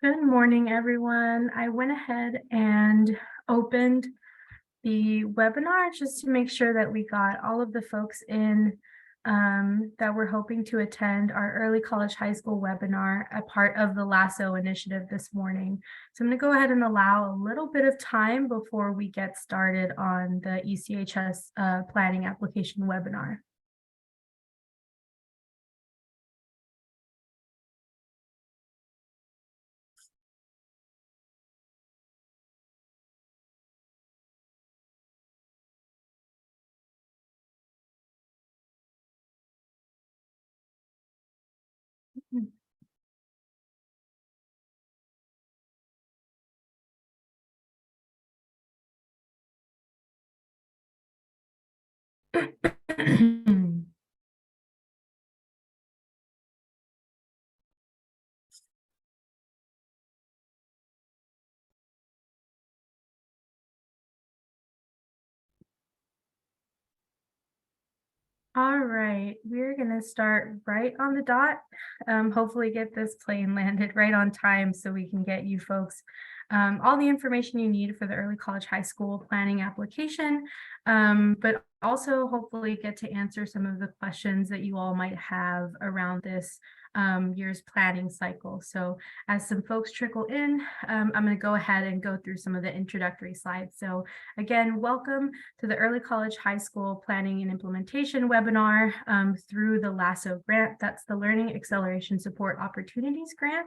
Good morning, everyone. I went ahead and opened the webinar just to make sure that we got all of the folks in that were hoping to attend our early college high school webinar, a part of the LASO initiative this morning. So I'm going to go ahead and allow a little bit of time before we get started on the ECHS planning application webinar. All right, we're going to start right on the dot. Hopefully get this plane landed right on time so we can get you folks all the information you need for the early college high school planning application, but also hopefully get to answer some of the questions that you all might have around this year's planning cycle. So as some folks trickle in, I'm going to go ahead and go through some of the introductory slides. So again, welcome to the Early College High School Planning and Implementation webinar through the LASO grant. That's the Learning Acceleration Support Opportunities Grant.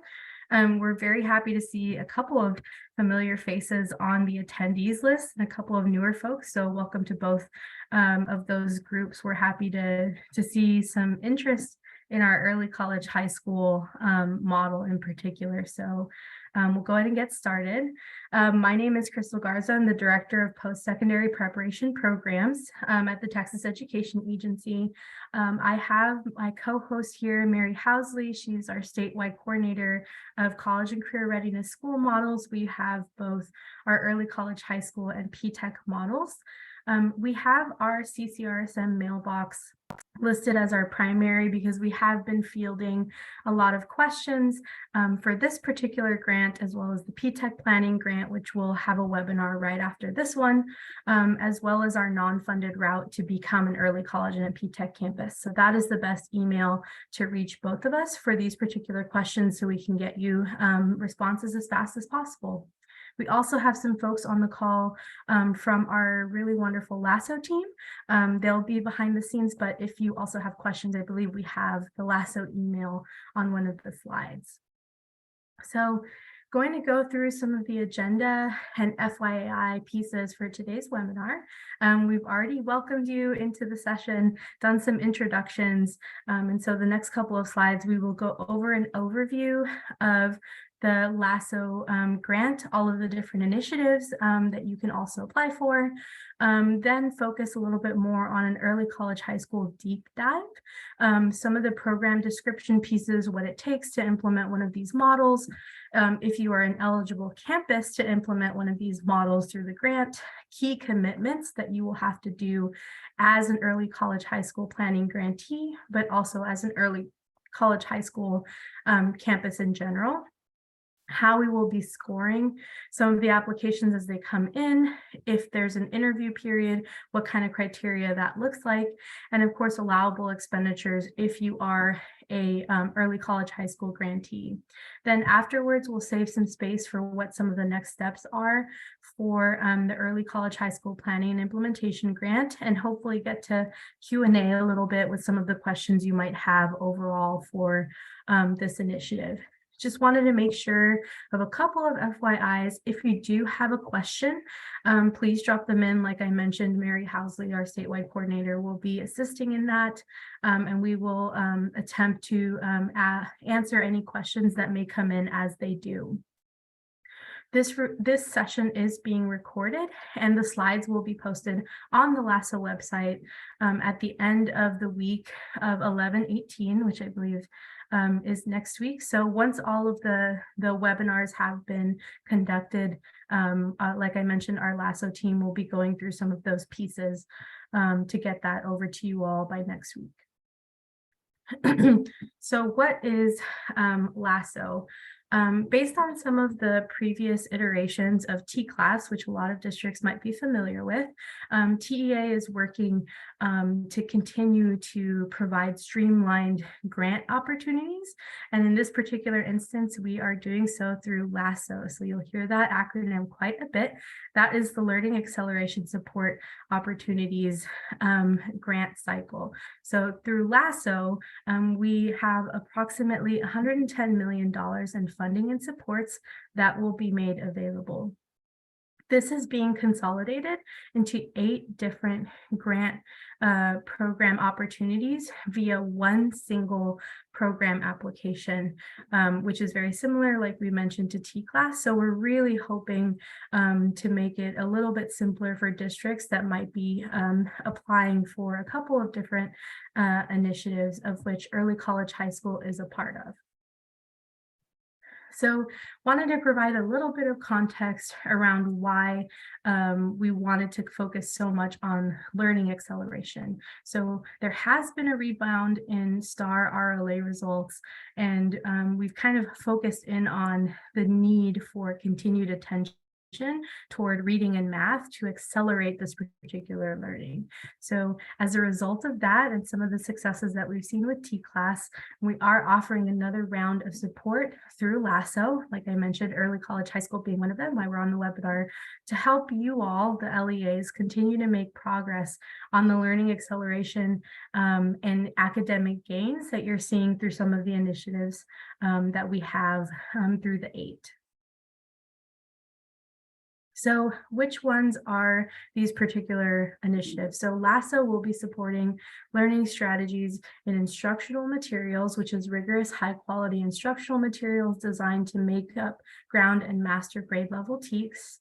We're very happy to see a couple of familiar faces on the attendees list and a couple of newer folks. So welcome to both of those groups. We're happy to see some interest in our early college high school model in particular. So we'll go ahead and get started. My name is Crystal Garza. I'm the Director of Post-Secondary Preparation Programs at the Texas Education Agency. I have my co-host here, Mary Housley. She's our statewide coordinator of college and career readiness school models. We have both our early college high school and PTech models. We have our CCRSM mailbox listed as our primary because we have been fielding a lot of questions for this particular grant, as well as the PTech planning grant, which will have a webinar right after this one, as well as our non-funded route to become an early college and a PTech campus. So that is the best email to reach both of us for these particular questions so we can get you responses as fast as possible. We also have some folks on the call from our really wonderful LASO team. They'll be behind the scenes, but if you also have questions, I believe we have the LASO email on one of the slides. So going to go through some of the agenda and FYI pieces for today's webinar. We've already welcomed you into the session, done some introductions, and so the next couple of slides, we will go over an overview of the LASO grant, all of the different initiatives that you can also apply for, then focus a little bit more on an early college high school deep dive, some of the program description pieces, what it takes to implement one of these models, if you are an eligible campus to implement one of these models through the grant, key commitments that you will have to do as an early college high school planning grantee, but also as an early college high school campus in general, how we will be scoring some of the applications as they come in, if there's an interview period, what kind of criteria that looks like, and of course, allowable expenditures if you are a early college high school grantee. Then afterwards, we'll save some space for what some of the next steps are for the early college high school planning and implementation grant, and hopefully get to Q&A a little bit with some of the questions you might have overall for this initiative. Just wanted to make sure of a couple of FYIs. If you do have a question, please drop them in. Like I mentioned, Mary Housley, our statewide coordinator, will be assisting in that, and we will attempt to answer any questions that may come in as they do. This session is being recorded, and the slides will be posted on the LASO website at the end of the week of 11/18, which I believe is next week. So once all of the webinars have been conducted, like I mentioned, our LASO team will be going through some of those pieces to get that over to you all by next week. So what is LASO? Based on some of the previous iterations of T-Class, which a lot of districts might be familiar with, TEA is working to continue to provide streamlined grant opportunities. And in this particular instance, we are doing so through LASO. So you'll hear that acronym quite a bit. That is the Learning Acceleration Support Opportunities grant cycle. So through LASO, we have approximately $110 million in funding and supports that will be made available. This is being consolidated into 8 different grant program opportunities via one single program application, which is very similar, like we mentioned, to T-Class. So we're really hoping to make it a little bit simpler for districts that might be applying for a couple of different initiatives, of which Early College High School is a part of. So wanted to provide a little bit of context around why we wanted to focus so much on learning acceleration. So there has been a rebound in STAR RLA results, and we've kind of focused in on the need for continued attention toward reading and math to accelerate this particular learning. So as a result of that and some of the successes that we've seen with T-Class, we are offering another round of support through LASO, like I mentioned, Early College High School being one of them, why we're on the webinar, to help you all, the LEAs, continue to make progress on the learning acceleration and academic gains that you're seeing through some of the initiatives that we have through the 8. So which ones are these particular initiatives? So LASO will be supporting learning strategies in instructional materials, which is rigorous, high quality instructional materials designed to make up ground and master grade level TEKS.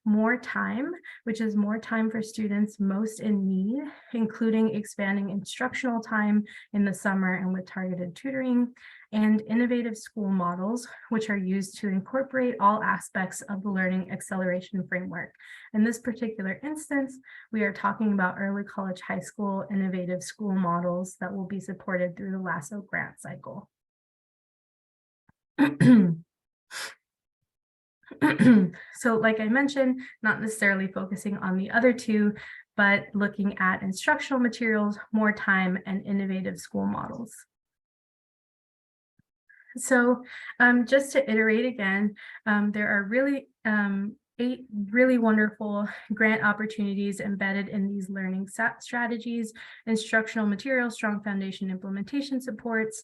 More time, which is more time for students most in need, including expanding instructional time in the summer and with targeted tutoring, and innovative school models, which are used to incorporate all aspects of the learning acceleration framework. In this particular instance, we are talking about Early College High School innovative school models that will be supported through the LASO grant cycle. So like I mentioned, not necessarily focusing on the other 2, but looking at instructional materials, more time, and innovative school models. So just to iterate again, there are really 8 really wonderful grant opportunities embedded in these learning strategies: instructional materials, strong foundation implementation supports,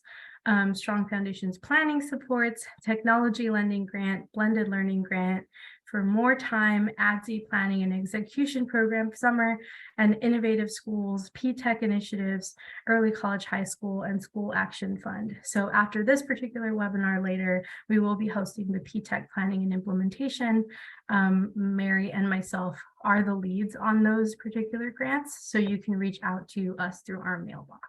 strong foundations planning supports, technology lending grant, blended learning grant for more time, ADSI planning and execution program summer, and innovative schools, P-Tech initiatives, Early College High School, and School Action Fund. So after this particular webinar later, we will be hosting the P-Tech planning and implementation. Mary and myself are the leads on those particular grants, so you can reach out to us through our mailbox.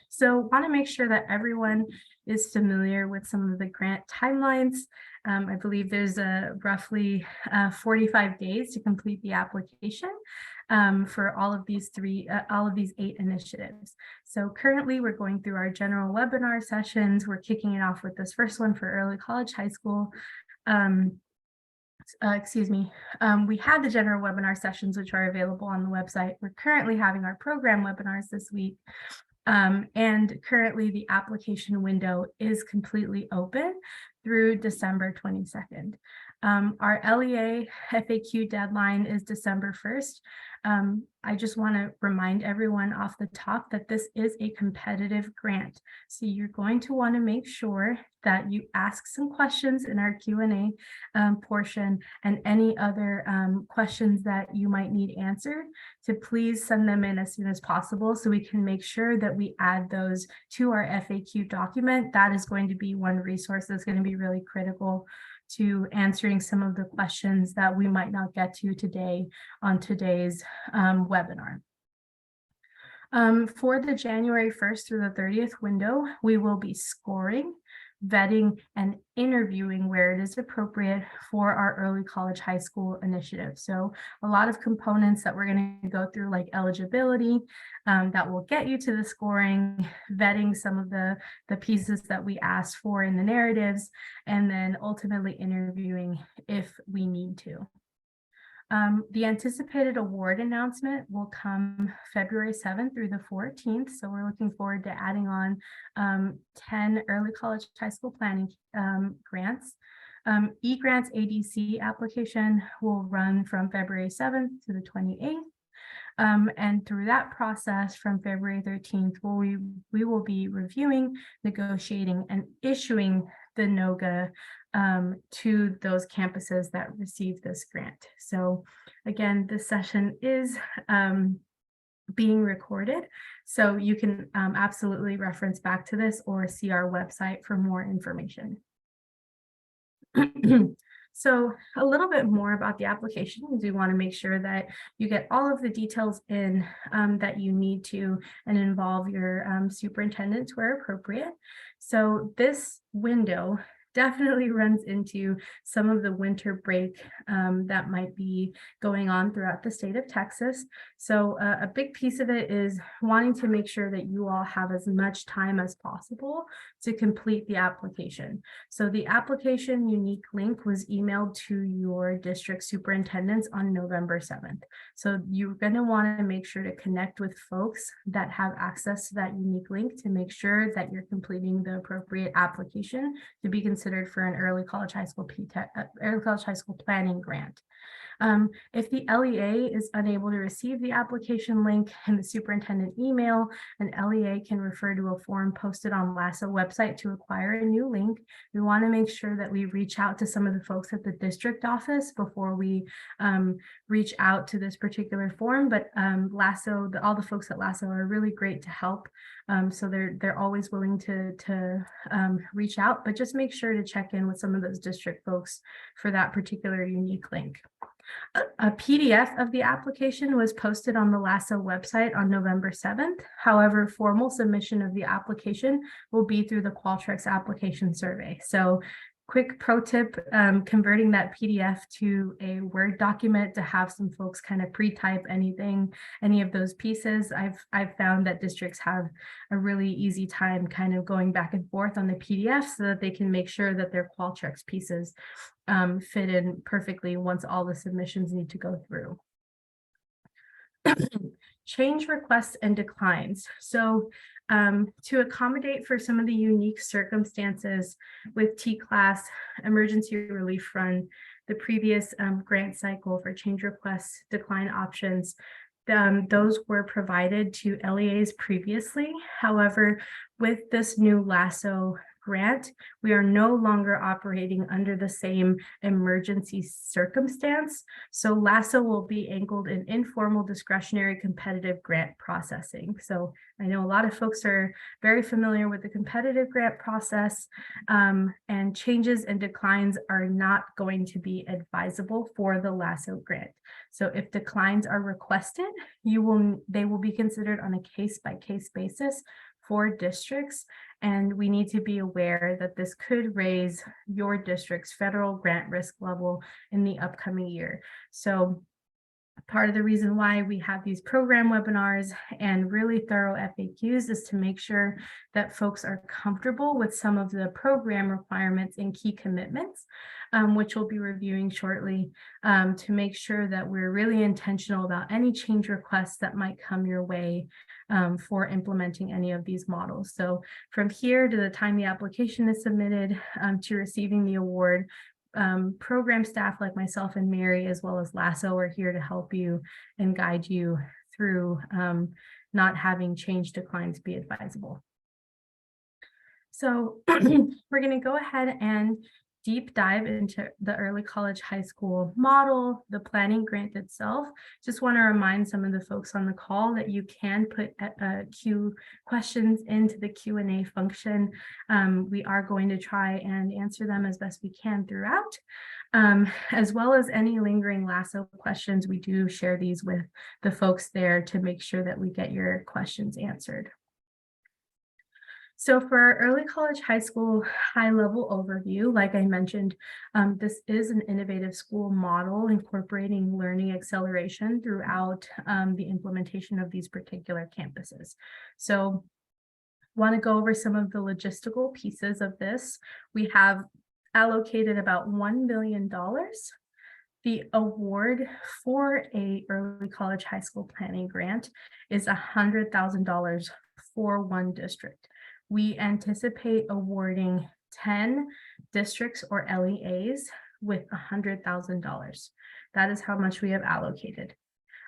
So want to make sure that everyone is familiar with some of the grant timelines. I believe there's roughly 45 days to complete the application for all of these 8 initiatives. So currently we're going through our general webinar sessions. We're kicking it off with this first one for Early College High School. We had the general webinar sessions, which are available on the website. We're currently having our program webinars this week. And currently the application window is completely open through December 22nd. Our LEA FAQ deadline is December 1st. I just want to remind everyone off the top that this is a competitive grant. So you're going to want to make sure that you ask some questions in our Q&A portion, and any other questions that you might need answered, to please send them in as soon as possible so we can make sure that we add those to our FAQ document. That is going to be one resource that's going to be really critical to answering some of the questions that we might not get to today on today's webinar. For the January 1st through the 30th window, we will be scoring vetting and interviewing where it is appropriate for our early college high school initiative. So a lot of components that we're going to go through, like eligibility, that will get you to the scoring, vetting some of the pieces that we asked for in the narratives, and then ultimately interviewing if we need to. The anticipated award announcement will come February 7th through the 14th. So we're looking forward to adding on 10 early college high school planning grants. eGrants ADC application will run from February 7th to the 28th. And through that process from February 13th, we will be reviewing, negotiating, and issuing the NOGA to those campuses that receive this grant. So again, this session is being recorded, so you can absolutely reference back to this or see our website for more information. So a little bit more about the application. We do want to make sure that you get all of the details in that you need to and involve your superintendent where appropriate. So this window definitely runs into some of the winter break that might be going on throughout the state of Texas. So a big piece of it is wanting to make sure that you all have as much time as possible to complete the application. So the application unique link was emailed to your district superintendents on November 7th. So you're going to want to make sure to connect with folks that have access to that unique link to make sure that you're completing the appropriate application to be considered for an early college high school early college high school planning grant. If the LEA is unable to receive the application link in the superintendent email, an LEA can refer to a form posted on LASO website to acquire a new link. We want to make sure that we reach out to some of the folks at the district office before we reach out to this particular form, but LASO, all the folks at LASO are really great to help. So they're always willing to reach out, but just make sure to check in with some of those district folks for that particular unique link. A PDF of the application was posted on the LASO website on November 7th. However, formal submission of the application will be through the Qualtrics application survey. So quick pro tip, converting that PDF to a Word document to have some folks kind of pre-type any of those pieces. I've found that districts have a really easy time kind of going back and forth on the PDF so that they can make sure that their Qualtrics pieces fit in perfectly once all the submissions need to go through. Change requests and declines. So to accommodate for some of the unique circumstances with T-class, emergency relief fund, the previous grant cycle for change requests, decline options, those were provided to LEAs previously. However, with this new LASO grant, we are no longer operating under the same emergency circumstance. So LASO will be anchored in informal discretionary competitive grant processing. So I know a lot of folks are very familiar with the competitive grant process, and changes and declines are not going to be advisable for the LASO grant. So if declines are requested, they will be considered on a case-by-case basis for districts, and we need to be aware that this could raise your district's federal grant risk level in the upcoming year. So part of the reason why we have these program webinars and really thorough FAQs is to make sure that folks are comfortable with some of the program requirements and key commitments, which we'll be reviewing shortly, to make sure that we're really intentional about any change requests that might come your way for implementing any of these models. So from here to the time the application is submitted to receiving the award, program staff like myself and Mary, as well as LASO, are here to help you and guide you through not having change declines be advisable. So we're going to go ahead and deep dive into the early college high school model, the planning grant itself. Just want to remind some of the folks on the call that you can put questions into the Q&A function. We are going to try and answer them as best we can throughout, as well as any lingering LASO questions. We do share these with the folks there to make sure that we get your questions answered. So for our early college high school high-level overview, like I mentioned, this is an innovative school model incorporating learning acceleration throughout the implementation of these particular campuses. So want to go over some of the logistical pieces of this. We have allocated about $1 billion. The award for a early college high school planning grant is $100,000 for one district. We anticipate awarding 10 districts or LEAs with $100,000. That is how much we have allocated.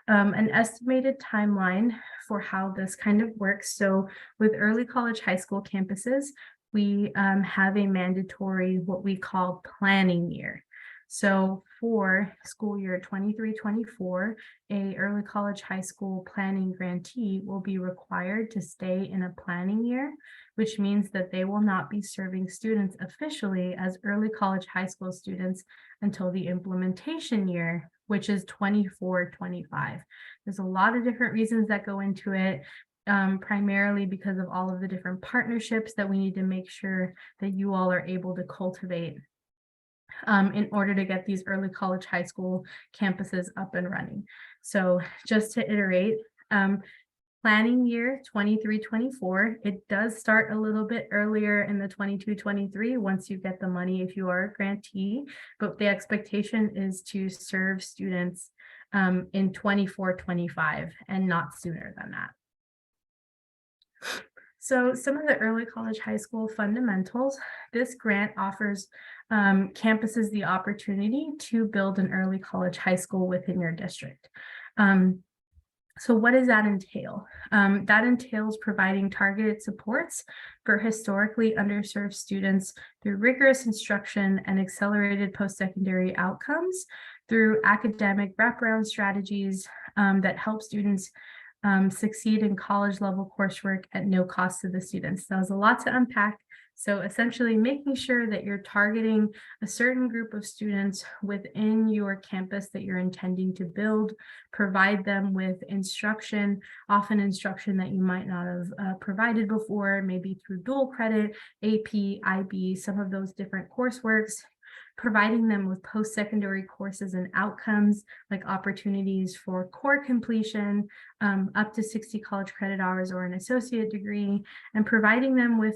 An estimated timeline for how this kind of works. So with early college high school campuses, we have a mandatory what we call planning year. So for school year 23-24, a early college high school planning grantee will be required to stay in a planning year, which means that they will not be serving students officially as early college high school students until the implementation year, which is 24-25. There's a lot of different reasons that go into it, primarily because of all of the different partnerships that we need to make sure that you all are able to cultivate in order to get these early college high school campuses up and running. So just to iterate, planning year 23-24, it does start a little bit earlier in the 22-23 once you get the money if you are a grantee, but the expectation is to serve students in 24-25 and not sooner than that. So some of the early college high school fundamentals, this grant offers campuses the opportunity to build an early college high school within your district. So what does that entail? That entails providing targeted supports for historically underserved students through rigorous instruction and accelerated post-secondary outcomes through academic wraparound strategies that help students succeed in college level coursework at no cost to the students. That was a lot to unpack. So essentially making sure that you're targeting a certain group of students within your campus that you're intending to build, provide them with instruction, often instruction that you might not have provided before, maybe through dual credit, AP, IB, some of those different courseworks, providing them with post-secondary courses and outcomes like opportunities for core completion, up to 60 college credit hours or an associate degree, and providing them with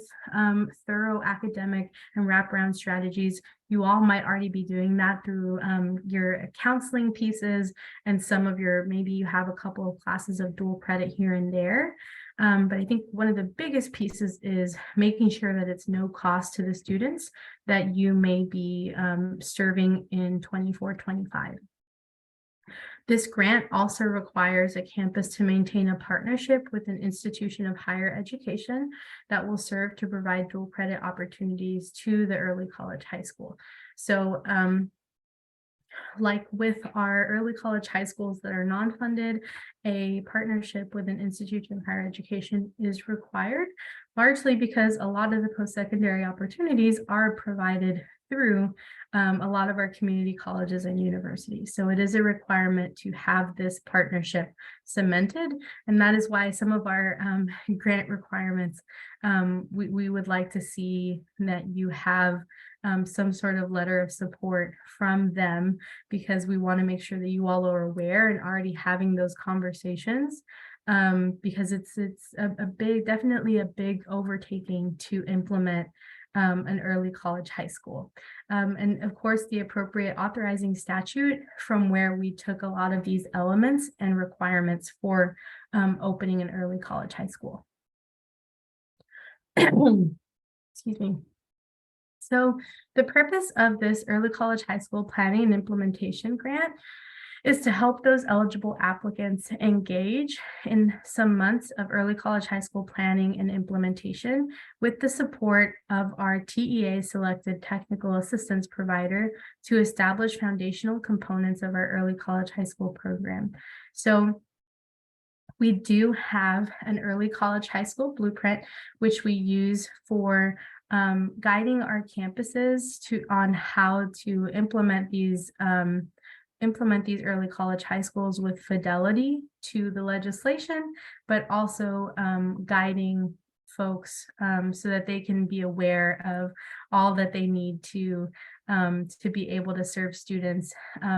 thorough academic and wraparound strategies. You all might already be doing that through your counseling pieces and some of your, maybe you have a couple of classes of dual credit here and there. But I think one of the biggest pieces is making sure that it's no cost to the students that you may be serving in 24-25. This grant also requires a campus to maintain a partnership with an institution of higher education that will serve to provide dual credit opportunities to the early college high school. So like with our early college high schools that are non-funded, a partnership with an institution of higher education is required, largely because a lot of the post-secondary opportunities are provided through a lot of our community colleges and universities. So it is a requirement to have this partnership cemented. And that is why some of our grant requirements, we would like to see that you have some sort of letter of support from them, because we want to make sure that you all are aware and already having those conversations, because it's a big, definitely a big overtaking to implement an early college high school. And of course, the appropriate authorizing statute from where we took a lot of these elements and requirements for opening an early college high school. Excuse me. So the purpose of this early college high school planning and implementation grant is to help those eligible applicants engage in some months of early college high school planning and implementation with the support of our TEA selected technical assistance provider to establish foundational components of our early college high school program. So we do have an early college high school blueprint, which we use for guiding our campuses on how to implement these early college high schools with fidelity to the legislation, but also guiding folks so that they can be aware of all that they need to be able to serve students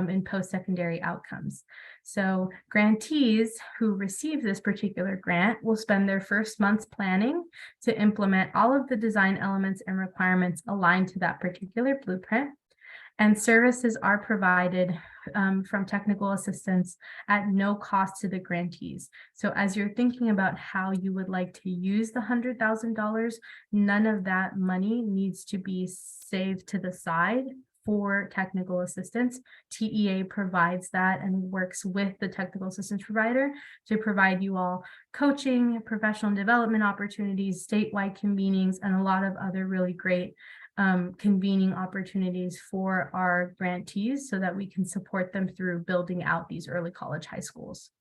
in post-secondary outcomes. So grantees who receive this particular grant will spend their first months planning to implement all of the design elements and requirements aligned to that particular blueprint. And services are provided from technical assistance at no cost to the grantees. So as you're thinking about how you would like to use the $100,000, none of that money needs to be saved to the side for technical assistance. TEA provides that and works with the technical assistance provider to provide you all coaching, professional development opportunities, statewide convenings, and a lot of other really great convening opportunities for our grantees so that we can support them through building out these early college high schools.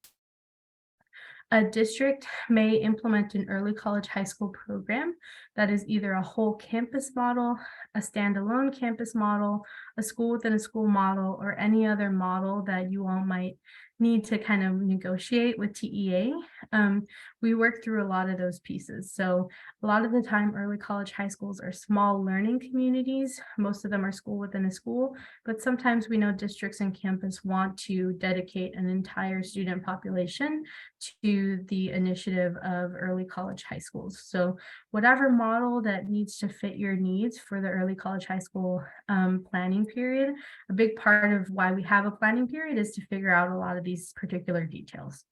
A district may implement an early college high school program that is either a whole campus model, a standalone campus model, a school within a school model, or any other model that you all might need to kind of negotiate with TEA. We work through a lot of those pieces. So a lot of the time, early college high schools are small learning communities. Most of them are school within a school, but sometimes we know districts and campus want to dedicate an entire student population to the initiative of early college high schools. So whatever model that needs to fit your needs for the early college high school planning period, a big part of why we have a planning period is to figure out a lot of these particular details.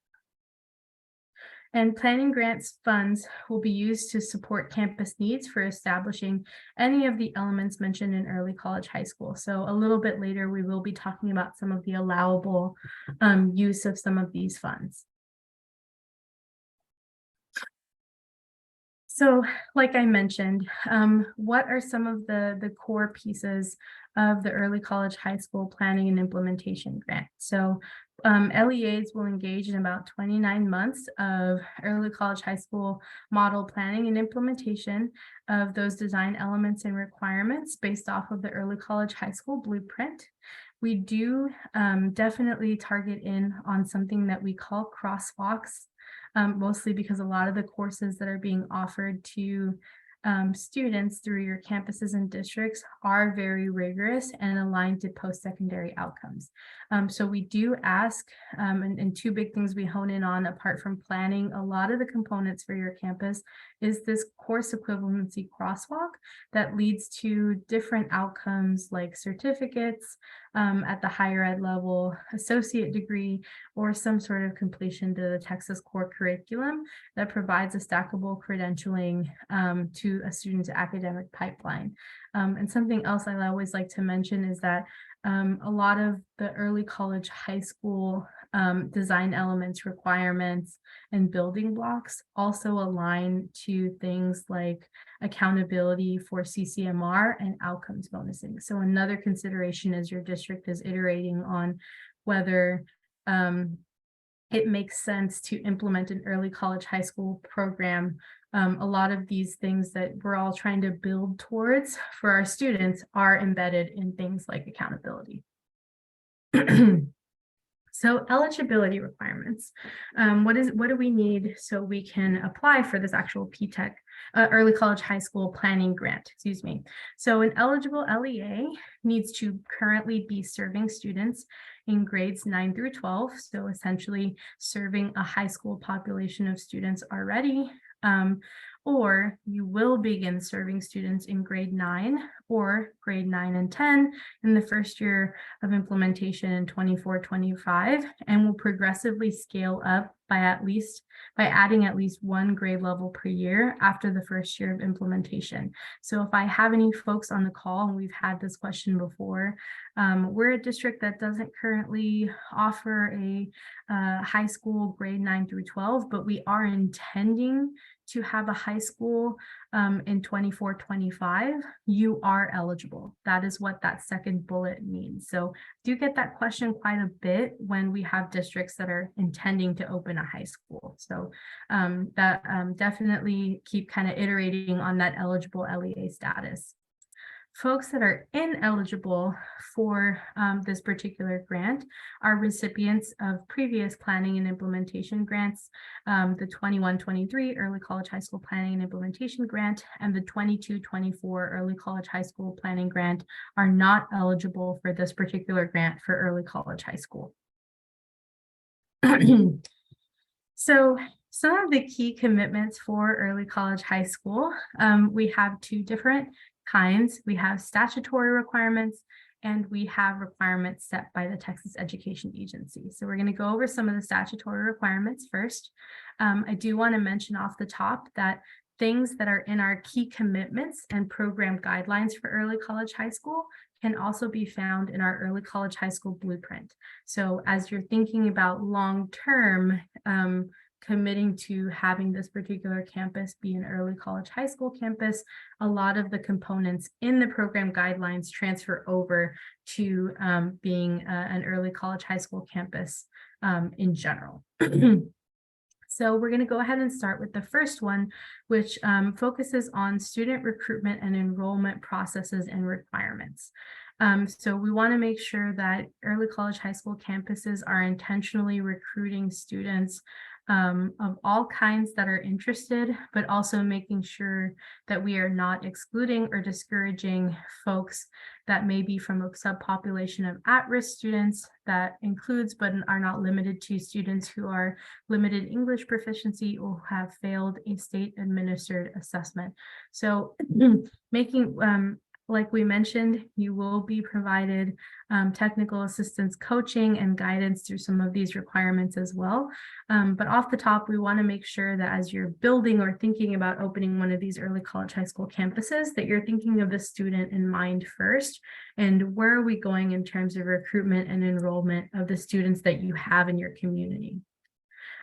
And planning grants funds will be used to support campus needs for establishing any of the elements mentioned in early college high school. So a little bit later, we will be talking about some of the allowable use of some of these funds. So like I mentioned, what are some of the core pieces of the early college high school planning and implementation grant? So LEAs will engage in about 29 months of early college high school model planning and implementation of those design elements and requirements based off of the early college high school blueprint. We do definitely target in on something that we call crosswalks. Mostly because a lot of the courses that are being offered to students through your campuses and districts are very rigorous and aligned to post-secondary outcomes. So we do ask, and two big things we hone in on apart from planning a lot of the components for your campus is this course equivalency crosswalk that leads to different outcomes like certificates at the higher ed level, associate degree, or some sort of completion to the Texas core curriculum that provides a stackable credentialing to a student's academic pipeline. And something else I always like to mention is that a lot of the early college high school design elements, requirements, and building blocks also align to things like accountability for CCMR and outcomes bonusing. So another consideration as your district is iterating on whether it makes sense to implement an early college high school program. A lot of these things that we're all trying to build towards for our students are embedded in things like accountability. So eligibility requirements. What do we need so we can apply for this actual PTEC early college high school planning grant, excuse me. So an eligible LEA needs to currently be serving students in grades 9 through 12. So essentially serving a high school population of students already. Or you will begin serving students in grade 9 or grade 9 and 10 in the first year of implementation in 24-25, and will progressively scale up by adding at least one grade level per year after the first year of implementation. So if I have any folks on the call, and we've had this question before, we're a district that doesn't currently offer a high school grade 9 through 12, but we are intending to have a high school in 24-25, you are eligible. That is what that second bullet means. So do get that question quite a bit when we have districts that are intending to open a high school. So definitely keep kind of iterating on that eligible LEA status. Folks that are ineligible for this particular grant are recipients of previous planning and implementation grants, the 21-23 Early College High School Planning and Implementation Grant and the 22-24 Early College High School Planning Grant are not eligible for this particular grant for early college high school. So some of the key commitments for early college high school, we have two different kinds. We have statutory requirements and we have requirements set by the Texas Education Agency. So we're going to go over some of the statutory requirements first. I do want to mention off the top that things that are in our key commitments and program guidelines for early college high school can also be found in our early college high school blueprint. So as you're thinking about long-term committing to having this particular campus be an early college high school campus, a lot of the components in the program guidelines transfer over to being an early college high school campus in general. So we're going to go ahead and start with the first one, which focuses on student recruitment and enrollment processes and requirements. So we want to make sure that early college high school campuses are intentionally recruiting students of all kinds that are interested, but also making sure that we are not excluding or discouraging folks that may be from a subpopulation of at-risk students. That includes, but are not limited to, students who are limited English proficiency or have failed a state administered assessment. So making like we mentioned, you will be provided technical assistance coaching and guidance through some of these requirements as well. But off the top, we want to make sure that as you're building or thinking about opening one of these early college high school campuses, that you're thinking of the student in mind first. And where are we going in terms of recruitment and enrollment of the students that you have in your community?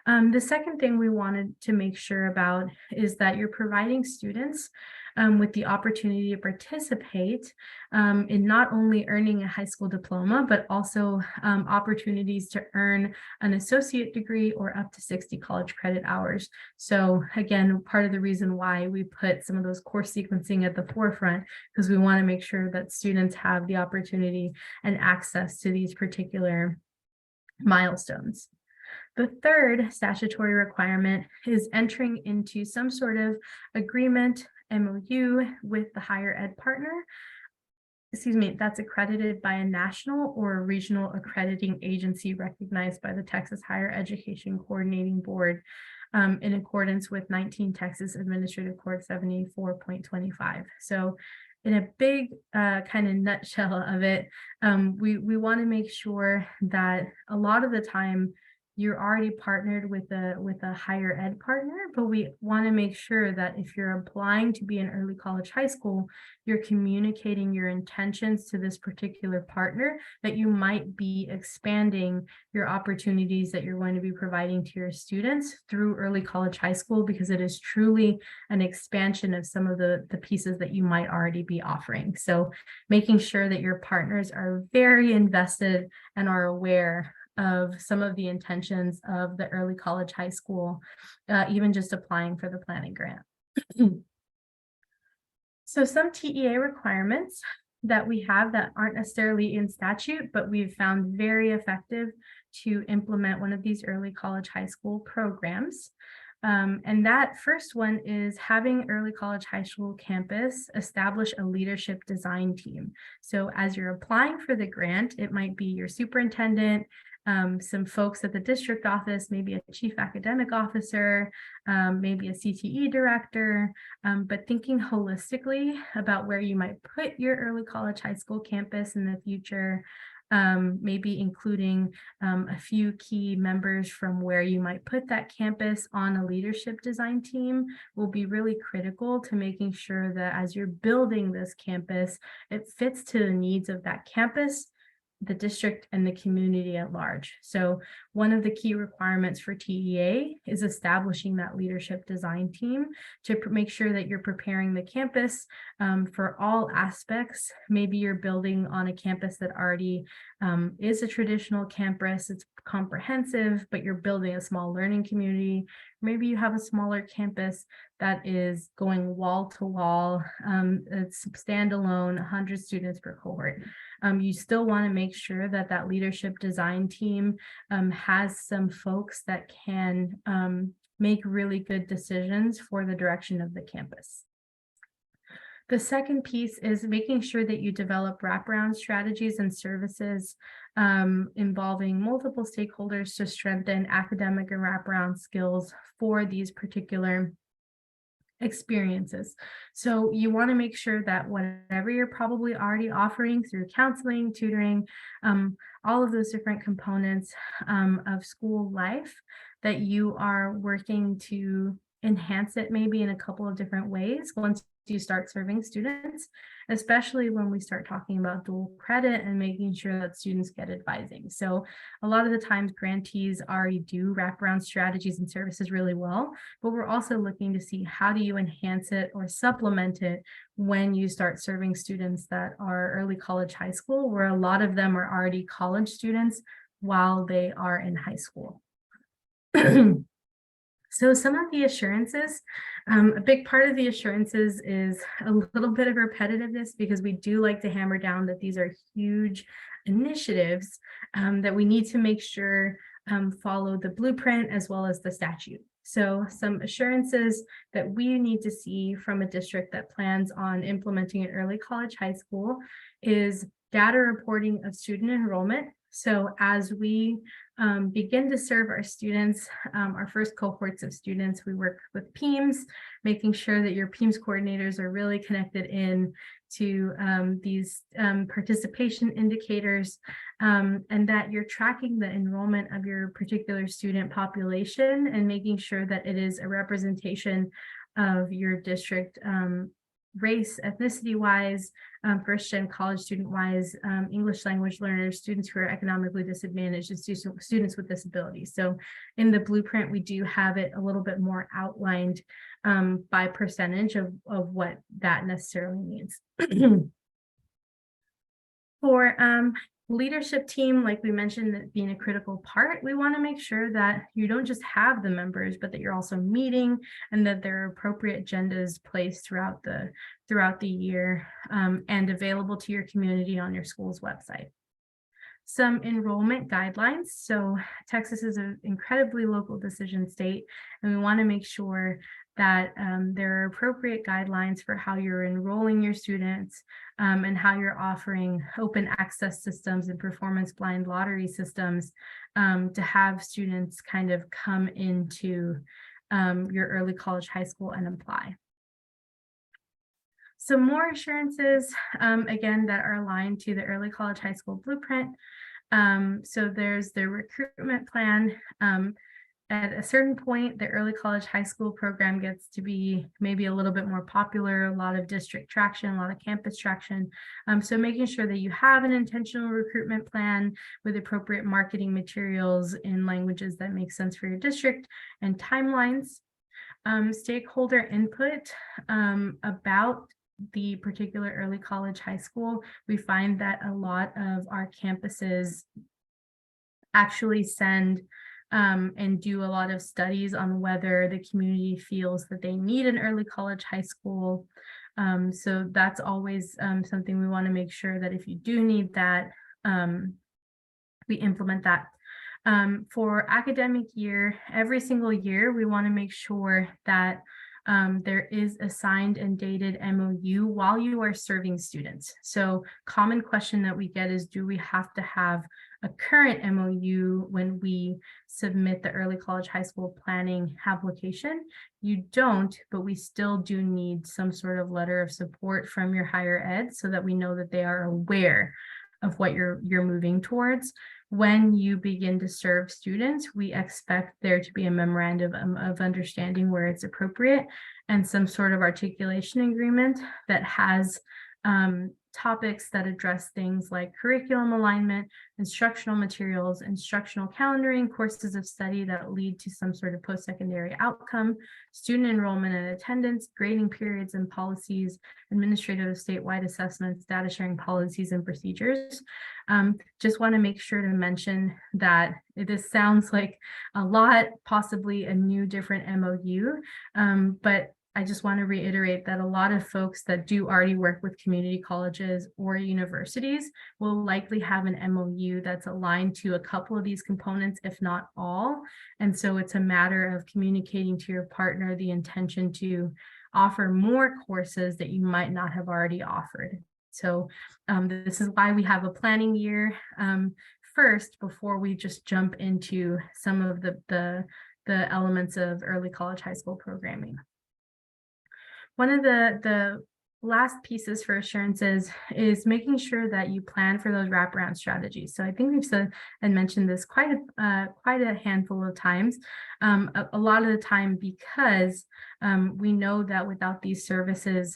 The second thing we wanted to make sure about is that you're providing students with the opportunity to participate in not only earning a high school diploma, but also opportunities to earn an associate degree or up to 60 college credit hours. So again, part of the reason why we put some of those course sequencing at the forefront, because we want to make sure that students have the opportunity and access to these particular milestones. The third statutory requirement is entering into some sort of agreement, MOU, with the higher ed partner, that's accredited by a national or a regional accrediting agency recognized by the Texas Higher Education Coordinating Board in accordance with 19 Texas Administrative Code 74.25. So in a big kind of nutshell of it, we want to make sure that a lot of the time you're already partnered with a higher ed partner, but we want to make sure that if you're applying to be an early college high school, you're communicating your intentions to this particular partner, that you might be expanding your opportunities that you're going to be providing to your students through early college high school, because it is truly an expansion of some of the pieces that you might already be offering. So making sure that your partners are very invested and are aware of some of the intentions of the early college high school, even just applying for the planning grant. So some TEA requirements that we have that aren't necessarily in statute, but we've found very effective to implement one of these early college high school programs. And that first one is having early college high school campus establish a leadership design team. So as you're applying for the grant, it might be your superintendent, some folks at the district office, maybe a chief academic officer, maybe a CTE director, but thinking holistically about where you might put your early college high school campus in the future, maybe including a few key members from where you might put that campus on a leadership design team will be really critical to making sure that as you're building this campus, it fits to the needs of that campus, the district, and the community at large. So one of the key requirements for TEA is establishing that leadership design team to make sure that you're preparing the campus for all aspects. Maybe you're building on a campus that already is a traditional campus, it's comprehensive, but you're building a small learning community. Maybe you have a smaller campus that is going wall to wall. It's standalone, 100 students per cohort. You still want to make sure that that leadership design team has some folks that can make really good decisions for the direction of the campus. The second piece is making sure that you develop wraparound strategies and services involving multiple stakeholders to strengthen academic and wraparound skills for these particular experiences. So you want to make sure that whatever you're probably already offering through counseling, tutoring, all of those different components of school life, that you are working to enhance it maybe in a couple of different ways once you start serving students, especially when we start talking about dual credit and making sure that students get advising. So a lot of the times grantees already do wraparound strategies and services really well, but we're also looking to see how do you enhance it or supplement it when you start serving students that are early college, high school, where a lot of them are already college students while they are in high school. So some of the assurances, a big part of the assurances is a little bit of repetitiveness, because we do like to hammer down that these are huge initiatives that we need to make sure follow the blueprint as well as the statute. So some assurances that we need to see from a district that plans on implementing an early college, high school is data reporting of student enrollment. So as we begin to serve our students, our first cohorts of students, we work with PEEMS, making sure that your PEEMS coordinators are really connected in to these participation indicators, and that you're tracking the enrollment of your particular student population and making sure that it is a representation of your district race, ethnicity-wise, first-gen college student-wise, English language learners, students who are economically disadvantaged, and students with disabilities. So in the blueprint, we do have it a little bit more outlined by percentage of what that necessarily means. For leadership team, like we mentioned, that being a critical part, we want to make sure that you don't just have the members, but that you're also meeting and that there are appropriate agendas placed throughout the year and available to your community on your school's website. Some enrollment guidelines. So Texas is an incredibly local decision state, and we want to make sure that there are appropriate guidelines for how you're enrolling your students and how you're offering open access systems and performance blind lottery systems to have students kind of come into your early college, high school and apply. Some more assurances, again, that are aligned to the early college, high school blueprint. So there's the recruitment plan. At a certain point, the early college, high school program gets to be maybe a little bit more popular, a lot of district traction, a lot of campus traction. So making sure that you have an intentional recruitment plan with appropriate marketing materials in languages that make sense for your district and timelines. Stakeholder input about the particular early college, high school. We find that a lot of our campuses actually send and do a lot of studies on whether the community feels that they need an early college, high school. So that's always something we want to make sure that if you do need that, we implement that. For academic year, every single year, we want to make sure that there is a signed and dated MOU while you are serving students. So common question that we get is, do we have to have a current MOU when we submit the early college, high school planning application? You don't, but we still do need some sort of letter of support from your higher ed so that we know that they are aware of what you're moving towards. When you begin to serve students, we expect there to be a memorandum of understanding where it's appropriate and some sort of articulation agreement that has topics that address things like curriculum alignment, instructional materials, instructional calendaring, courses of study that lead to some sort of post-secondary outcome, student enrollment and attendance, grading periods and policies, administrative statewide assessments, data sharing policies and procedures. Just want to make sure to mention that this sounds like a lot, possibly a new different MOU, but I just want to reiterate that a lot of folks that do already work with community colleges or universities will likely have an MOU that's aligned to a couple of these components, if not all. And so it's a matter of communicating to your partner the intention to offer more courses that you might not have already offered. So this is why we have a planning year first before we just jump into some of the elements of early college high school programming. One of the last pieces for assurances is making sure that you plan for those wraparound strategies. So I think we've said and mentioned this quite a handful of times, a lot of the time, because we know that without these services,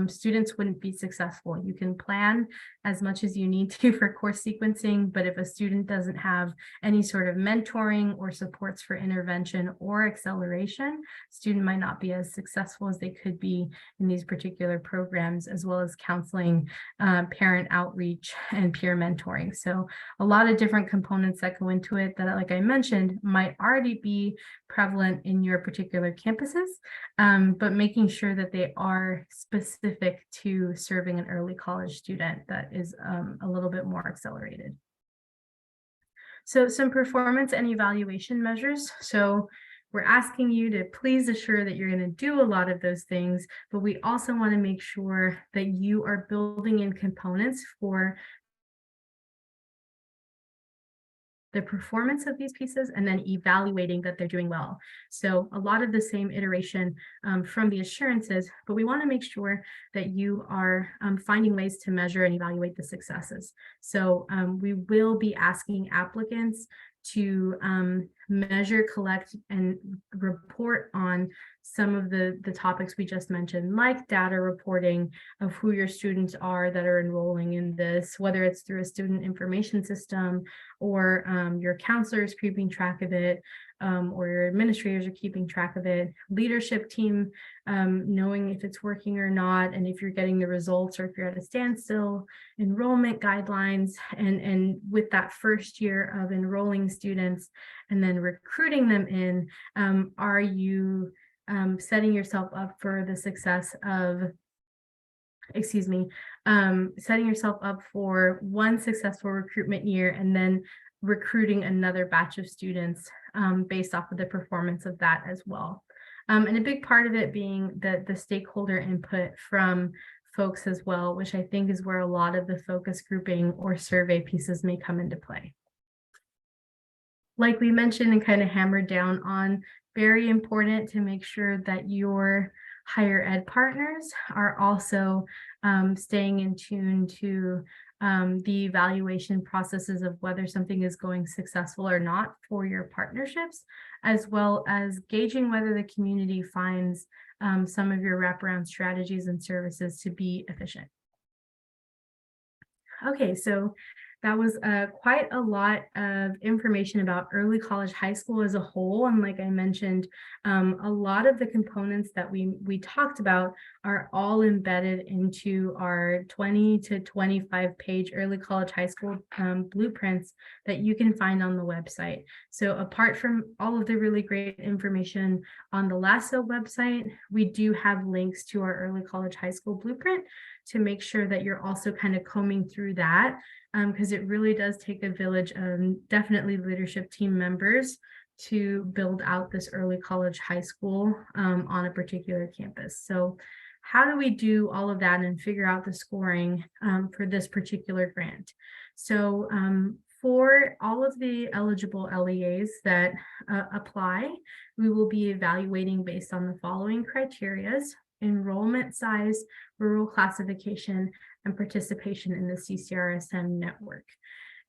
students wouldn't be successful. You can plan as much as you need to for course sequencing, but if a student doesn't have any sort of mentoring or supports for intervention or acceleration, student might not be as successful as they could be in these particular programs, as well as counseling, parent outreach, and peer mentoring. So a lot of different components that go into it that, like I mentioned, might already be prevalent in your particular campuses, but making sure that they are specific to serving an early college student that is a little bit more accelerated. So some performance and evaluation measures. So we're asking you to please assure that you're going to do a lot of those things, but we also want to make sure that you are building in components for the performance of these pieces and then evaluating that they're doing well. So a lot of the same iteration from the assurances, but we want to make sure that you are finding ways to measure and evaluate the successes. So we will be asking applicants to measure, collect, and report on some of the topics we just mentioned, like data reporting of who your students are that are enrolling in this, whether it's through a student information system or your counselors keeping track of it, or your administrators are keeping track of it, leadership team knowing if it's working or not, and if you're getting the results or if you're at a standstill, enrollment guidelines, and with that first year of enrolling students and then recruiting them in, are you setting yourself up for the success of, setting yourself up for one successful recruitment year and then recruiting another batch of students based off of the performance of that as well. And a big part of it being the stakeholder input from folks as well, which I think is where a lot of the focus grouping or survey pieces may come into play. Like we mentioned and kind of hammered down on, very important to make sure that your higher ed partners are also staying in tune to the evaluation processes of whether something is going successful or not for your partnerships, as well as gauging whether the community finds some of your wraparound strategies and services to be efficient. Okay, so that was quite a lot of information about early college high school as a whole. And like I mentioned, a lot of the components that we talked about are all embedded into our 20 to 25 page early college high school blueprints that you can find on the website. So apart from all of the really great information on the LASO website, we do have links to our early college high school blueprint to make sure that you're also kind of combing through that, because it really does take a village of definitely leadership team members to build out this early college high school on a particular campus. So how do we do all of that and figure out the scoring for this particular grant? So for all of the eligible LEAs that apply, we will be evaluating based on the following criteria: enrollment size, rural classification, and participation in the CCRSM network.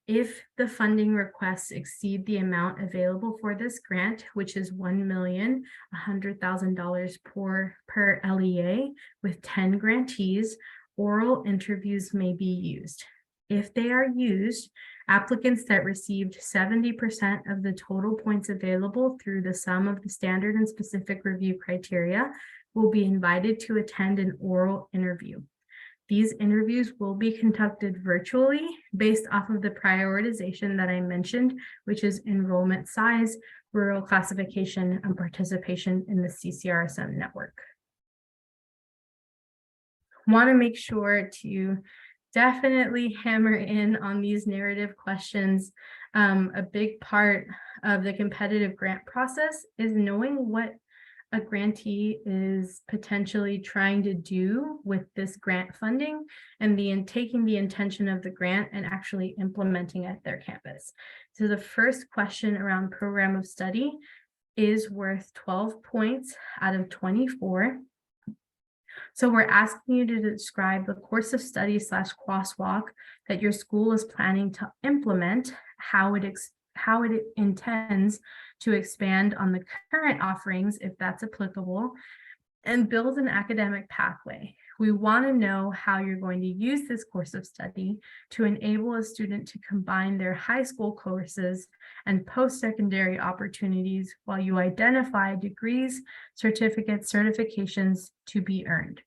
If the funding requests exceed the amount available for this grant, which is $1,100,000 per LEA with 10 grantees, oral interviews may be used. If they are used, applicants that received 70% of the total points available through the sum of the standard and specific review criteria will be invited to attend an oral interview. These interviews will be conducted virtually based off of the prioritization that I mentioned, which is enrollment size, rural classification, and participation in the CCRSM network. Want to make sure to definitely hammer in on these narrative questions. A big part of the competitive grant process is knowing what a grantee is potentially trying to do with this grant funding and taking the intention of the grant and actually implementing at their campus. So the first question around program of study is worth 12 points out of 24. So we're asking you to describe the course of study / crosswalk that your school is planning to implement, how it intends to expand on the current offerings, if that's applicable, and build an academic pathway. We want to know how you're going to use this course of study to enable a student to combine their high school courses and post-secondary opportunities while you identify degrees, certificates, certifications to be earned.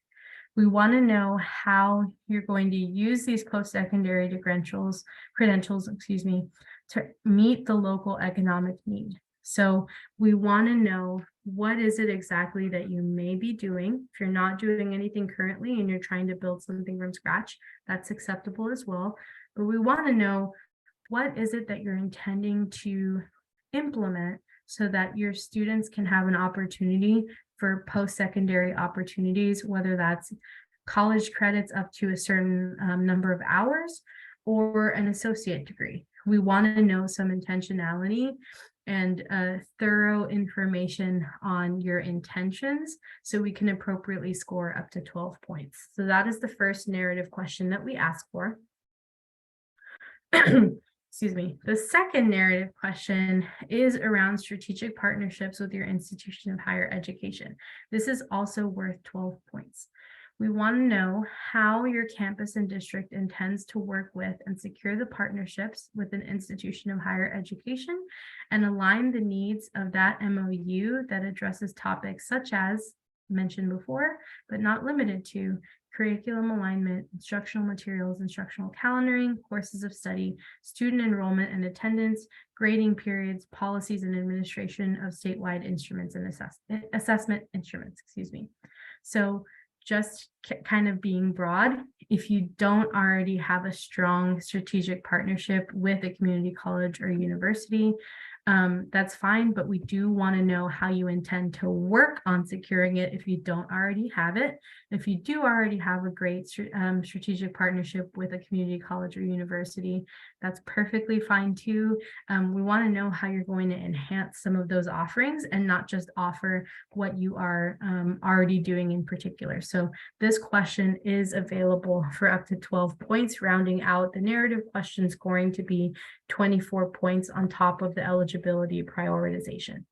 We want to know how you're going to use these post-secondary credentials, to meet the local economic need. So we want to know what is it exactly that you may be doing. If you're not doing anything currently and you're trying to build something from scratch, that's acceptable as well. But we want to know what is it that you're intending to implement so that your students can have an opportunity for post-secondary opportunities, whether that's college credits up to a certain number of hours or an associate degree. We want to know some intentionality and thorough information on your intentions so we can appropriately score up to 12 points. So that is the first narrative question that we ask for. Excuse me. The second narrative question is around strategic partnerships with your institution of higher education. This is also worth 12 points. We want to know how your campus and district intends to work with and secure the partnerships with an institution of higher education and align the needs of that MOU that addresses topics such as mentioned before, but not limited to curriculum alignment, instructional materials, instructional calendaring, courses of study, student enrollment and attendance, grading periods, policies and administration of statewide instruments and assessment instruments, So just kind of being broad, if you don't already have a strong strategic partnership with a community college or university, that's fine, but we do want to know how you intend to work on securing it if you don't already have it. If you do already have a great strategic partnership with a community college or university, that's perfectly fine too. We want to know how you're going to enhance some of those offerings and not just offer what you are already doing in particular. So this question is available for up to 12 points, rounding out the narrative question scoring to be 24 points on top of the eligibility prioritization.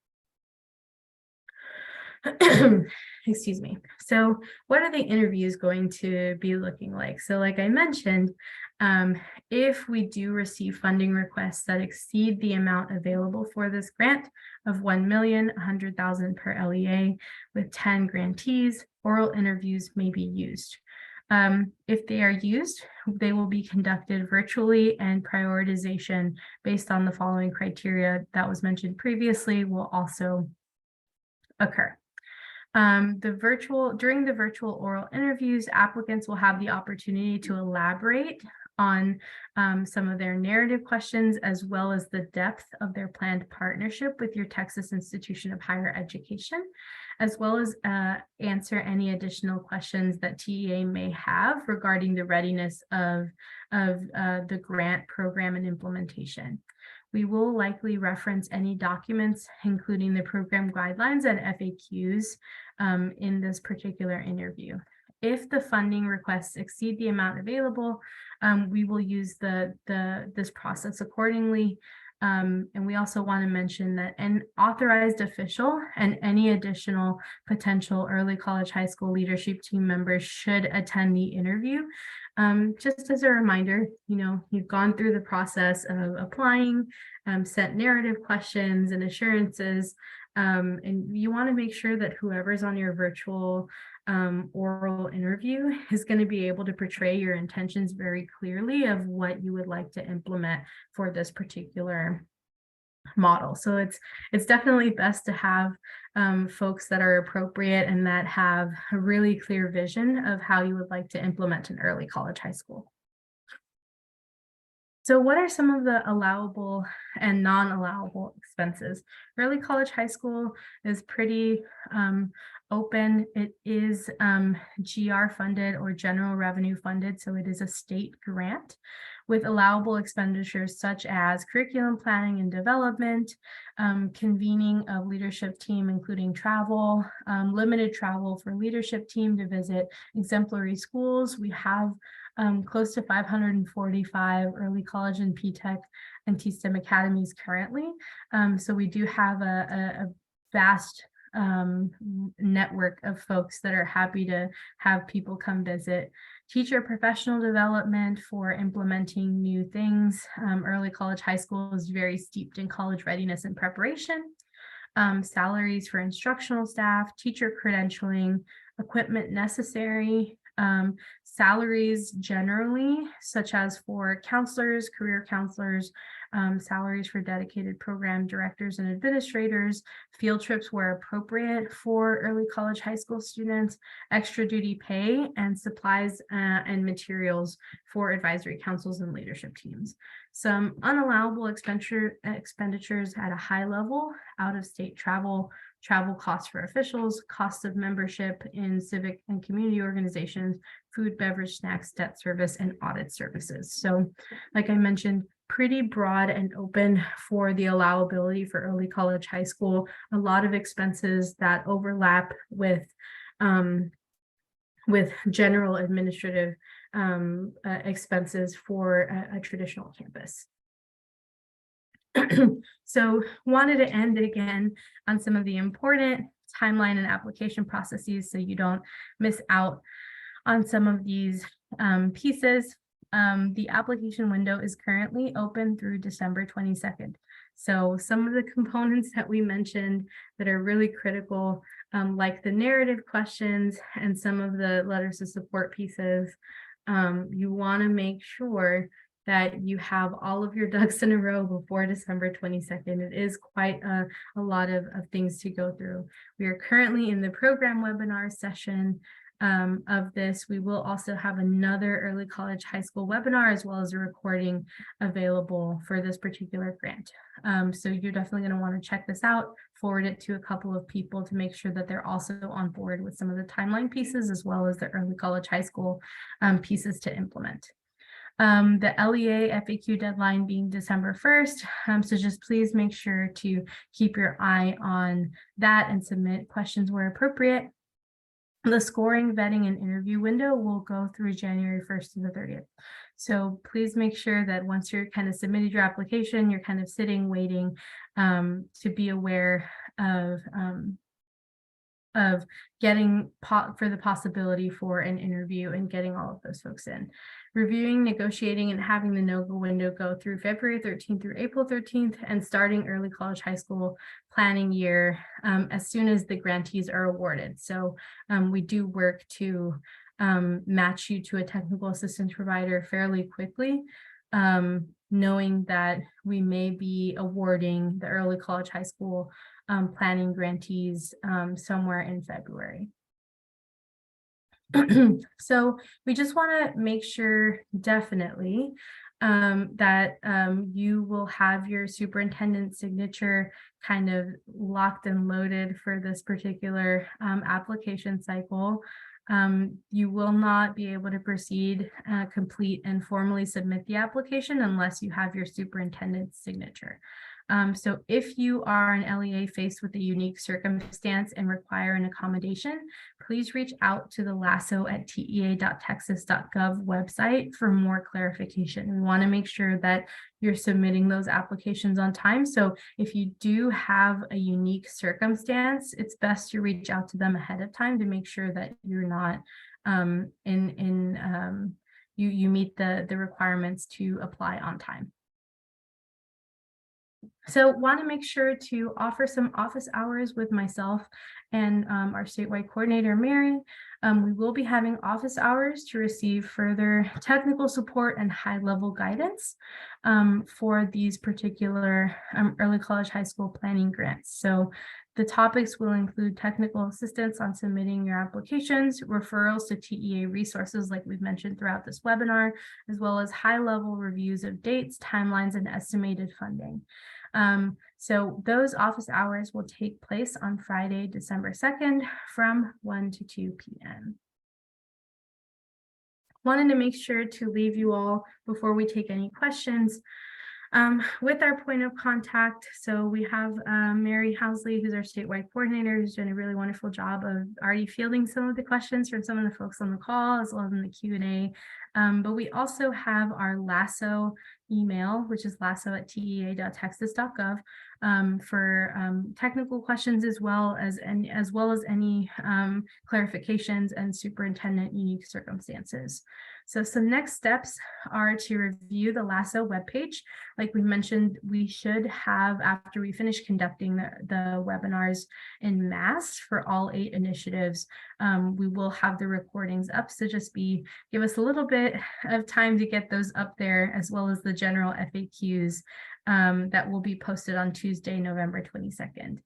Excuse me. So what are the interviews going to be looking like? So like I mentioned, if we do receive funding requests that exceed the amount available for this grant of $1,100,000 per LEA with 10 grantees, oral interviews may be used. If they are used, they will be conducted virtually, and prioritization based on the following criteria that was mentioned previously will also occur. During the virtual oral interviews, applicants will have the opportunity to elaborate on some of their narrative questions, as well as the depth of their planned partnership with your Texas Institution of Higher Education, as well as answer any additional questions that TEA may have regarding the readiness of the grant program and implementation. We will likely reference any documents, including the program guidelines and FAQs in this particular interview. If the funding requests exceed the amount available, we will use this process accordingly. And we also want to mention that an authorized official and any additional potential early college high school leadership team members should attend the interview. Just as a reminder, you've gone through the process of applying, sent narrative questions and assurances, and you want to make sure that whoever's on your virtual oral interview is going to be able to portray your intentions very clearly of what you would like to implement for this particular model. So it's definitely best to have folks that are appropriate and that have a really clear vision of how you would like to implement an early college high school. So what are some of the allowable and non-allowable expenses? Early college high school is pretty open. It is GR funded or general revenue funded, so it is a state grant with allowable expenditures such as curriculum planning and development, convening of leadership team, including travel, limited travel for leadership team to visit exemplary schools. We have close to 545 early college and P-TECH and T-STEM academies currently. So we do have a vast network of folks that are happy to have people come visit. Teacher professional development for implementing new things. Early college high school is very steeped in college readiness and preparation. Salaries for instructional staff, teacher credentialing, equipment necessary, salaries generally, such as for counselors, career counselors, salaries for dedicated program directors and administrators, field trips where appropriate for early college high school students, extra duty pay, and supplies and materials for advisory councils and leadership teams. Some unallowable expenditures at a high level: out-of-state travel, travel costs for officials, cost of membership in civic and community organizations, food, beverage, snacks, debt service, and audit services. So, like I mentioned, pretty broad and open for the allowability for early college high school. A lot of expenses that overlap with general administrative expenses for a traditional campus. So wanted to end again on some of the important timeline and application processes so you don't miss out on some of these pieces. The application window is currently open through December 22nd. So some of the components that we mentioned that are really critical, like the narrative questions and some of the letters of support pieces, you want to make sure that you have all of your ducks in a row before December 22nd. It is quite a lot of things to go through. We are currently in the program webinar session of this. We will also have another early college high school webinar as well as a recording available for this particular grant. So you're definitely going to want to check this out, forward it to a couple of people to make sure that they're also on board with some of the timeline pieces as well as the early college high school pieces to implement. The LEA FAQ deadline being December 1st. So just please make sure to keep your eye on that and submit questions where appropriate. The scoring, vetting, and interview window will go through January 1st to the 30th. So please make sure that once you're kind of submitted your application, you're kind of sitting, waiting to be aware of getting for the possibility for an interview and getting all of those folks in. Reviewing, negotiating, and having the no-go window go through February 13th through April 13th, and starting early college high school planning year as soon as the grantees are awarded. So we do work to match you to a technical assistance provider fairly quickly, knowing that we may be awarding the early college high school planning grantees somewhere in February. So we just want to make sure definitely that you will have your superintendent's signature kind of locked and loaded for this particular application cycle. You will not be able to proceed, complete, and formally submit the application unless you have your superintendent's signature. So if you are an LEA faced with a unique circumstance and require an accommodation, please reach out to the LASO at tea.texas.gov website for more clarification. We want to make sure that you're submitting those applications on time. So if you do have a unique circumstance, it's best to reach out to them ahead of time to make sure that you're not you meet the requirements to apply on time. So want to make sure to offer some office hours with myself and our statewide coordinator, Mary. We will be having office hours to receive further technical support and high-level guidance for these particular early college high school planning grants. So the topics will include technical assistance on submitting your applications, referrals to TEA resources like we've mentioned throughout this webinar, as well as high-level reviews of dates, timelines, and estimated funding. So those office hours will take place on Friday, December 2nd from 1 to 2 p.m. Wanted to make sure to leave you all before we take any questions with our point of contact. So we have Mary Housley, who's our statewide coordinator, who's doing a really wonderful job of already fielding some of the questions from some of the folks on the call, as well as in the Q&A. But we also have our LASO email, which is laso@tea.texas.gov, for technical questions as well as any clarifications and superintendent unique circumstances. So some next steps are to review the LASO webpage. Like we mentioned, we should have, after we finish conducting the webinars in mass for all 8 initiatives, we will have the recordings up. So just give us a little bit of time to get those up there, as well as the general FAQs that will be posted on Tuesday, November 22nd.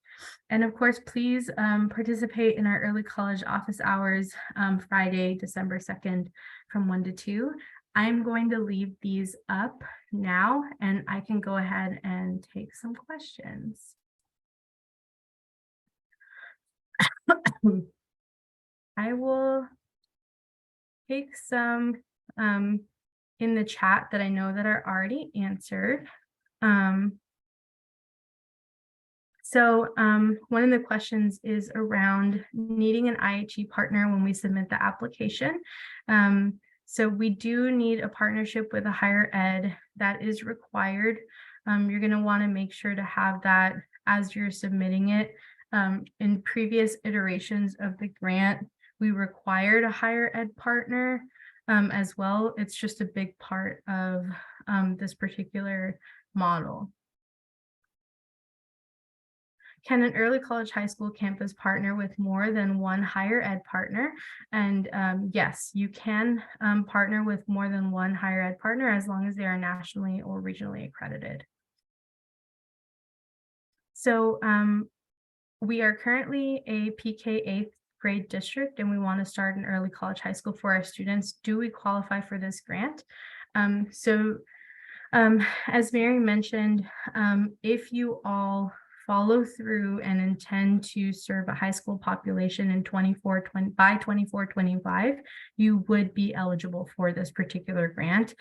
And of course, please participate in our early college office hours Friday, December 2nd from 1 to 2. I'm going to leave these up now, and I can go ahead and take some questions. I will take some in the chat that I know that are already answered. So one of the questions is around needing an IHE partner when we submit the application. So we do need a partnership with a higher ed that is required. You're going to want to make sure to have that as you're submitting it. In previous iterations of the grant, we required a higher ed partner as well. It's just a big part of this particular model. Can an early college high school campus partner with more than one higher ed partner? And yes, you can partner with more than one higher ed partner as long as they are nationally or regionally accredited. So we are currently a PK 8th grade district, and we want to start an early college high school for our students. Do we qualify for this grant? As Mary mentioned, if you all follow through and intend to serve a high school population in 24-25, you would be eligible for this particular grant.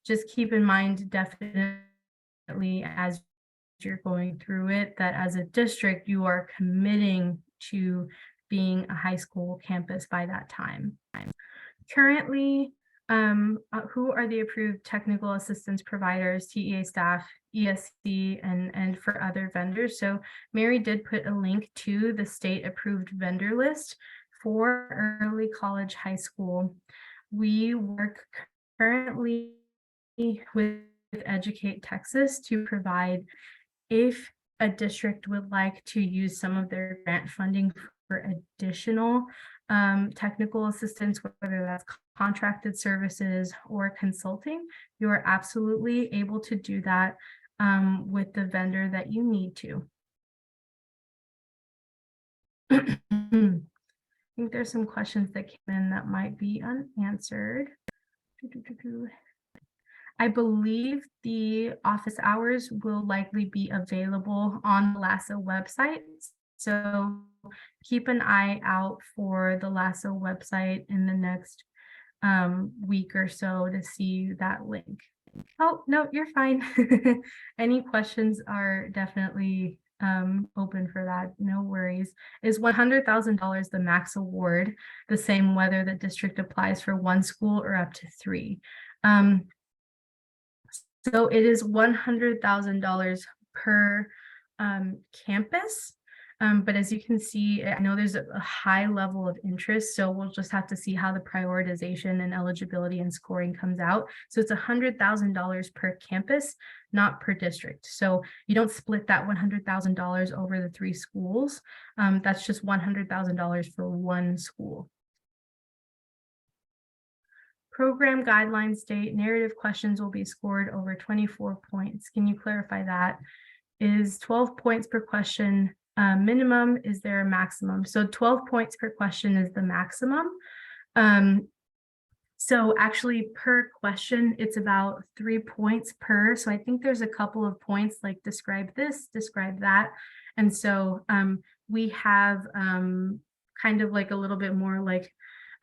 Just keep in mind, definitely, as you're going through it, that as a district, you are committing to being a high school campus by that time. Currently, who are the approved technical assistance providers, TEA staff, ESC, and for other vendors? So Mary did put a link to the state approved vendor list for early college high school. We work currently with Educate Texas to provide, if a district would like to use some of their grant funding for additional technical assistance, whether that's contracted services or consulting, you are absolutely able to do that with the vendor that you need to. I think there's some questions that came in that might be unanswered. I believe the office hours will likely be available on the LASO website. So keep an eye out for the LASO website in the next week or so to see that link. Oh, no, you're fine. Any questions are definitely open for that. No worries. Is $100,000 the max award, the same whether the district applies for one school or up to 3? So it is $100,000 per campus. But as you can see, I know there's a high level of interest, so we'll just have to see how the prioritization and eligibility and scoring comes out. So it's $100,000 per campus, not per district. So you don't split that $100,000 over the 3 schools. That's just $100,000 for one school. Program guidelines state narrative questions will be scored over 24 points. Can you clarify that? Is 12 points per question minimum? Is there a maximum? So 12 points per question is the maximum. So actually per question, it's about 3 points per. So I think there's a couple of points like describe this, describe that. And so we have kind of like a little bit more like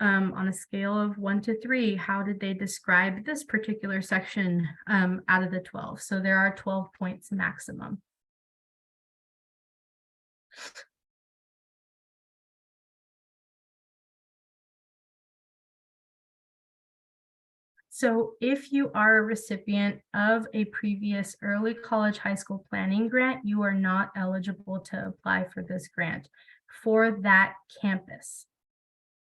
on a scale of 1 to 3, how did they describe this particular section out of the 12? So there are 12 points maximum. So if you are a recipient of a previous early college high school planning grant, you are not eligible to apply for this grant for that campus.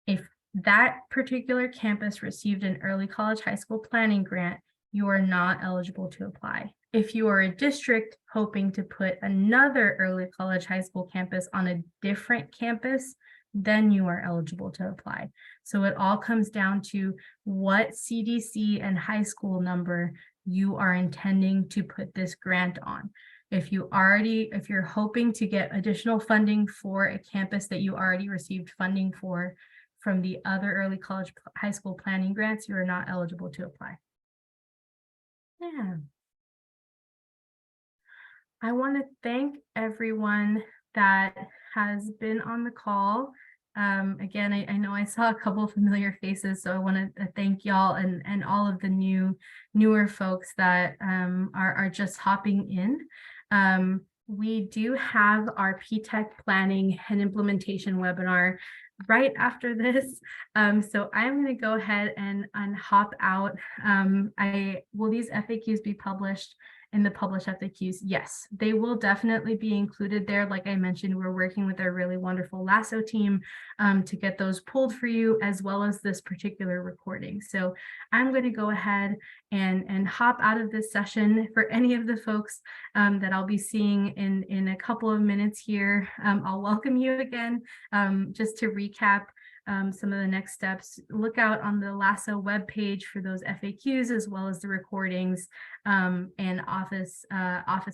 If that particular campus received an early college high school planning grant, you are not eligible to apply. If you are a district hoping to put another early college high school campus on a different campus, then you are eligible to apply. So it all comes down to what CDC and high school number you are intending to put this grant on. If you're hoping to get additional funding for a campus that you already received funding for from the other early college high school planning grants, you are not eligible to apply. Yeah. I want to thank everyone that has been on the call. Again, I know I saw a couple of familiar faces, so I want to thank y'all and all of the newer folks that are just hopping in. We do have our PTech planning and implementation webinar right after this. So I'm going to go ahead and hop out. Will these FAQs be published in the published FAQs? Yes, they will definitely be included there. Like I mentioned, we're working with our really wonderful LASO team to get those pulled for you, as well as this particular recording. So I'm going to go ahead and hop out of this session. For any of the folks that I'll be seeing in a couple of minutes here, I'll welcome you again. Just to recap some of the next steps, look out on the LASO webpage for those FAQs, as well as the recordings and office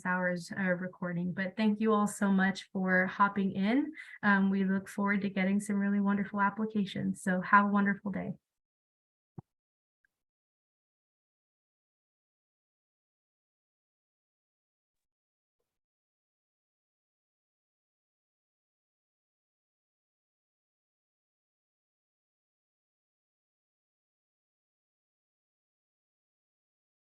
hours recording. But thank you all so much for hopping in. We look forward to getting some really wonderful applications. So have a wonderful day.